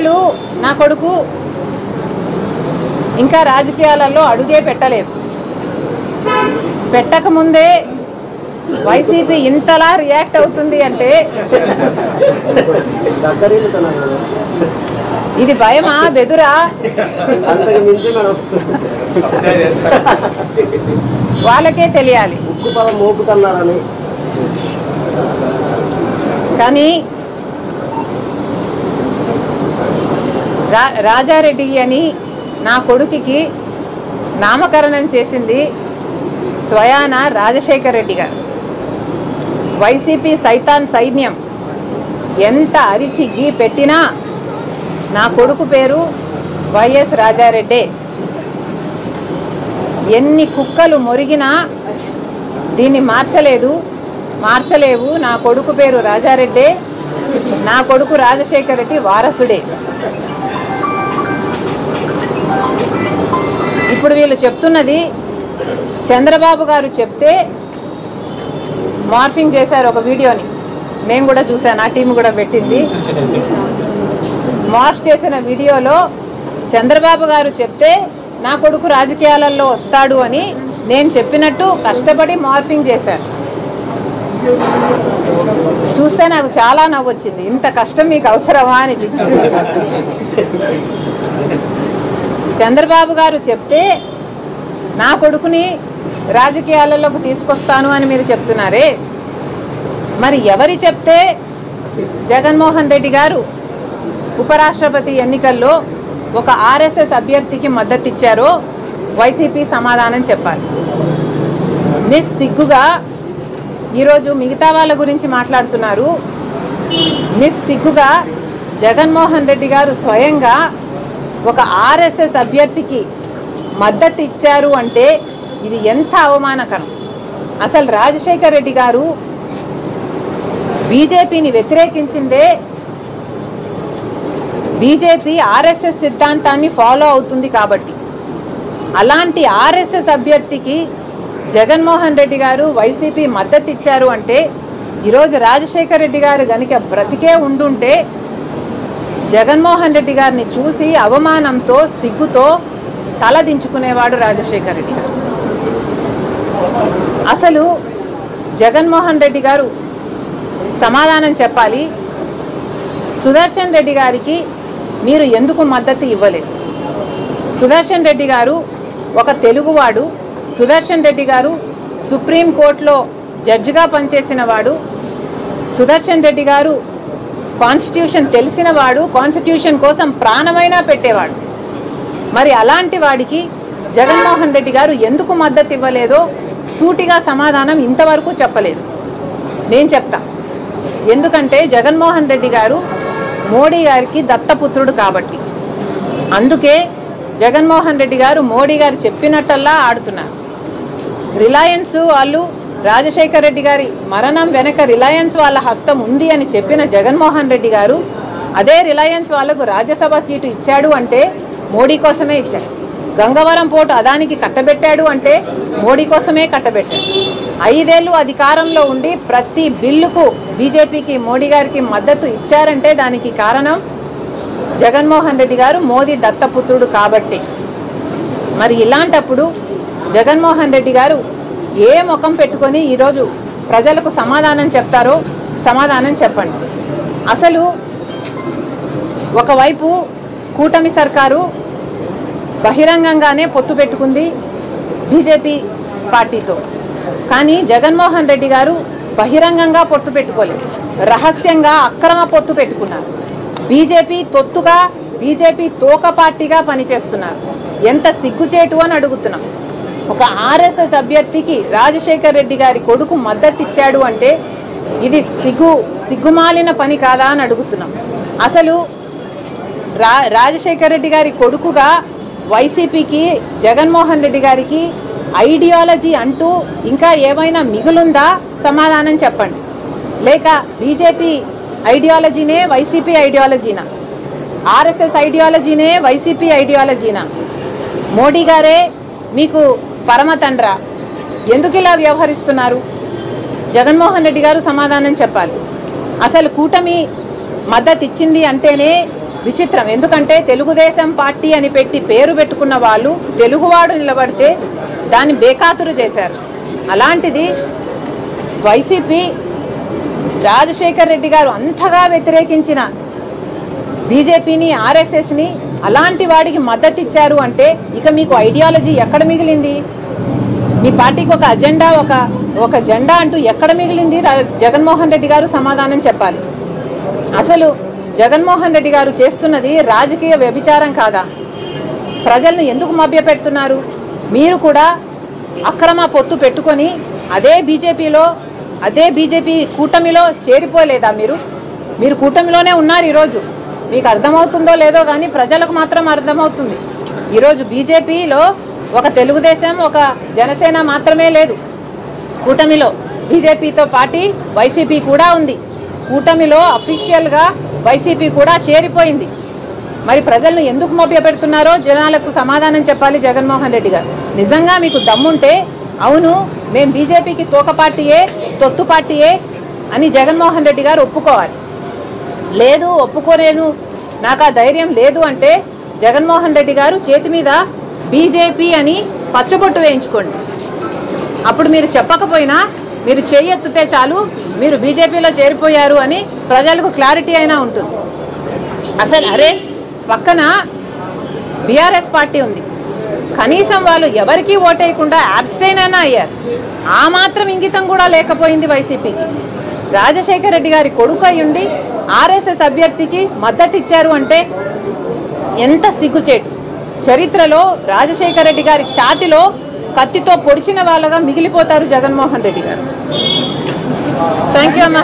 అసలు నా కొడుకు ఇంకా రాజకీయాలలో అడుగే పెట్టలేదు. పెట్టకముందే వైసీపీ ఇంతలా రియాక్ట్ అవుతుంది అంటే ఇది భయమా బెదురా? వాళ్ళకే తెలియాలి. కానీ రాజారెడ్డి అని నా కొడుకుకి నామకరణం చేసింది స్వయాన రాజశేఖర్ రెడ్డి గారు. వైసీపీ సైతాన్ సైన్యం ఎంత అరిచి గీ పెట్టినా నా కొడుకు పేరు వైఎస్ రాజారెడ్డే. ఎన్ని కుక్కలు మొరిగినా దీన్ని మార్చలేవు. నా కొడుకు పేరు రాజారెడ్డే, నా కొడుకు రాజశేఖర్ రెడ్డి వారసుడే. ఇప్పుడు వీళ్ళు చెప్తున్నది చంద్రబాబు గారు చెప్తే మార్ఫింగ్ చేశారు ఒక వీడియోని, నేను కూడా చూశాను, ఆ టీం కూడా పెట్టింది. మార్ఫ్ చేసిన వీడియోలో చంద్రబాబు గారు చెప్తే నా కొడుకు రాజకీయాలలో వస్తాడు అని నేను చెప్పినట్టు కష్టపడి మార్ఫింగ్ చేశారు. చూస్తే నాకు చాలా నవ్వు వచ్చింది. ఇంత కష్టం మీకు అవసరమా అనిపించింది. చంద్రబాబు గారు చెప్తే నా కొడుకుని రాజకీయాలలోకి తీసుకొస్తాను అని మీరు చెప్తున్నారే, మరి ఎవరి చెప్తే జగన్మోహన్ రెడ్డి గారు ఉపరాష్ట్రపతి ఎన్నికల్లో ఒక ఆర్ఎస్ఎస్ అభ్యర్థికి మద్దతు ఇచ్చారో వైసీపీ సమాధానం చెప్పాలి. నిస్సిగ్గుగా ఈరోజు మిగతా వాళ్ళ గురించి మాట్లాడుతున్నారు. నిస్సిగ్గుగా జగన్మోహన్ రెడ్డి గారు స్వయంగా ఒక ఆర్ఎస్ఎస్ అభ్యర్థికి మద్దతు ఇచ్చారు అంటే ఇది ఎంత అవమానకరం. అసలు రాజశేఖర్ రెడ్డి గారు బీజేపీని వ్యతిరేకించిందే బీజేపీ ఆర్ఎస్ఎస్ సిద్ధాంతాన్ని ఫాలో అవుతుంది కాబట్టి, అలాంటి ఆర్ఎస్ఎస్ అభ్యర్థికి జగన్మోహన్ రెడ్డి గారు వైసీపీ మద్దతు ఇచ్చారు అంటే ఈరోజు రాజశేఖర్ రెడ్డి గారు గనుక బ్రతికే ఉండుంటే జగన్మోహన్ రెడ్డి గారిని చూసి అవమానంతో సిగ్గుతో తలదించుకునేవాడు రాజశేఖర్ రెడ్డి గారు. అసలు జగన్మోహన్ రెడ్డి గారు సమాధానం చెప్పాలి. సుదర్శన్ రెడ్డి గారికి మీరు ఎందుకు మద్దతు ఇవ్వలేదు? సుదర్శన్ రెడ్డి గారు ఒక తెలుగువాడు. సుదర్శన్ రెడ్డి గారు సుప్రీంకోర్టులో జడ్జిగా పనిచేసిన వాడు. సుదర్శన్ రెడ్డి గారు కాన్స్టిట్యూషన్ తెలిసిన వాడు, కాన్స్టిట్యూషన్ కోసం ప్రాణమైనా పెట్టేవాడు. మరి అలాంటి వాడికి జగన్మోహన్ రెడ్డి గారు ఎందుకు మద్దతు ఇవ్వలేదో సూటిగా సమాధానం ఇంతవరకు చెప్పలేదు. నేను చెప్తా. ఎందుకంటే జగన్మోహన్ రెడ్డి గారు మోడీ గారికి దత్తపుత్రుడు కాబట్టి. అందుకే జగన్మోహన్ రెడ్డి గారు మోడీ గారు చెప్పినట్టల్లా ఆడుతున్నారు. రిలయన్స్ వాళ్ళు రాజశేఖర్ రెడ్డి గారి మరణం వెనక రిలయన్స్ వాళ్ళ హస్తం ఉంది అని చెప్పిన జగన్మోహన్ రెడ్డి గారు అదే రిలయన్స్ వాళ్లకు రాజ్యసభ సీటు ఇచ్చాడు అంటే మోడీ కోసమే ఇచ్చాడు. గంగవరం పోర్టు అదానికి కట్టబెట్టాడు అంటే మోడీ కోసమే కట్టబెట్టాడు. 5 ఏళ్ళు అధికారంలో ఉండి ప్రతి బిల్లుకు బీజేపీకి మోడీ గారికి మద్దతు ఇచ్చారంటే దానికి కారణం జగన్మోహన్ రెడ్డి గారు మోదీ దత్తపుత్రుడు కాబట్టి. మరి ఇలాంటప్పుడు జగన్మోహన్ రెడ్డి గారు ఏ ముఖం పెట్టుకొని ఈరోజు ప్రజలకు సమాధానం చెప్తారో సమాధానం చెప్పండి. అసలు ఒకవైపు కూటమి సర్కారు బహిరంగంగానే పొత్తు పెట్టుకుంది బీజేపీ పార్టీతో. కానీ జగన్మోహన్ రెడ్డి గారు బహిరంగంగా పొత్తు పెట్టుకోలేదు, రహస్యంగా అక్రమ పొత్తు పెట్టుకున్నారు. బీజేపీ తొత్తుగా, బీజేపీ తోక పార్టీగా పనిచేస్తున్నారు. ఎంత సిగ్గుచేటు అని అడుగుతున్నాం. ఒక ఆర్ఎస్ఎస్ అభ్యర్థికి రాజశేఖర్ రెడ్డి గారి కొడుకు మద్దతు ఇచ్చాడు అంటే ఇది సిగ్గుమాలిన పని కాదా అని అడుగుతున్నాం. అసలు రాజశేఖర్ రెడ్డి గారి కొడుకుగా వైసీపీకి జగన్మోహన్ రెడ్డి గారికి ఐడియాలజీ అంటూ ఇంకా ఏమైనా మిగులుందా? సమాధానం చెప్పండి. లేక బీజేపీ ఐడియాలజీనే వైసీపీ ఐడియాలజీనా? ఆర్ఎస్ఎస్ ఐడియాలజీనే వైసీపీ ఐడియాలజీనా? మోడీ గారే మీకు పరమతండ్ర? ఎందుకు ఇలా వ్యవహరిస్తున్నారు? జగన్మోహన్ రెడ్డి గారు సమాధానం చెప్పాలి. అసలు కూటమి మద్దతు ఇచ్చింది అంటేనే విచిత్రం. ఎందుకంటే తెలుగుదేశం పార్టీ అని పెట్టి పేరు పెట్టుకున్న వాళ్ళు తెలుగువాడు నిలబడితే దాన్ని బేఖాతురు చేశారు. అలాంటిది వైసీపీ రాజశేఖర్ రెడ్డి గారు అంతగా వ్యతిరేకించిన బీజేపీని, ఆర్ఎస్ఎస్ని అలాంటి వాడికి మద్దతు ఇచ్చారు అంటే ఇక మీకు ఐడియాలజీ ఎక్కడ మిగిలింది? మీ పార్టీకి ఒక అజెండా, ఒక జెండా అంటూ ఎక్కడ మిగిలింది? జగన్మోహన్ రెడ్డి గారు సమాధానం చెప్పాలి. అసలు జగన్మోహన్ రెడ్డి గారు చేస్తున్నది రాజకీయ వ్యభిచారం కాదా? ప్రజలను ఎందుకు మభ్యపెడుతున్నారు? మీరు కూడా అక్రమ పొత్తు పెట్టుకొని అదే బీజేపీ కూటమిలో చేరిపోలేదా? మీరు కూటమిలోనే ఉన్నారు. ఈరోజు మీకు అర్థమవుతుందో లేదో కానీ ప్రజలకు మాత్రం అర్థమవుతుంది. ఈరోజు బీజేపీలో ఒక తెలుగుదేశం, ఒక జనసేన మాత్రమే లేదు. కూటమిలో బీజేపీతో పాటు వైసీపీ కూడా ఉంది. కూటమిలో అఫీషియల్గా వైసీపీ కూడా చేరిపోయింది. మరి ప్రజలను ఎందుకు మభ్యపెడుతున్నారో జనాలకు సమాధానం చెప్పాలి జగన్మోహన్ రెడ్డి గారు. నిజంగా మీకు దమ్ముంటే అవును మేము బీజేపీకి తోక పార్టీయే, తొత్తు పార్టీయే అని జగన్మోహన్ రెడ్డి గారు ఒప్పుకోవాలి. లేదు, ఒప్పుకోలేను, నాకు ఆ ధైర్యం లేదు అంటే జగన్మోహన్ రెడ్డి గారు చేతి మీద బీజేపీ అని పచ్చబొట్టు వేయించుకోండి. అప్పుడు మీరు చెప్పకపోయినా మీరు చేయెత్తితే చాలు మీరు బీజేపీలో చేరిపోయారు అని ప్రజలకు క్లారిటీ అయినా ఉంటుంది. అసలు అరే పక్కన బీఆర్ఎస్ పార్టీ ఉంది, కనీసం వాళ్ళు ఎవరికీ ఓటేయకుండా అబ్స్టైన్ అయినా అయ్యారు. ఆ మాత్రం ఇంగితం కూడా లేకపోయింది వైసీపీకి. రాజశేఖర రెడ్డి గారి కొడుకు అయ్యుండి ఆర్ఎస్ఎస్ అభ్యర్థికి మద్దతు ఇచ్చారు అంటే ఎంత సిగ్గుచేటు. చరిత్రలో రాజశేఖర రెడ్డి గారి ఛాతిలో కత్తితో పొడిచిన వాళ్ళగా మిగిలిపోతారు జగన్మోహన్ రెడ్డి గారు. థ్యాంక్ యూ అమ్మా.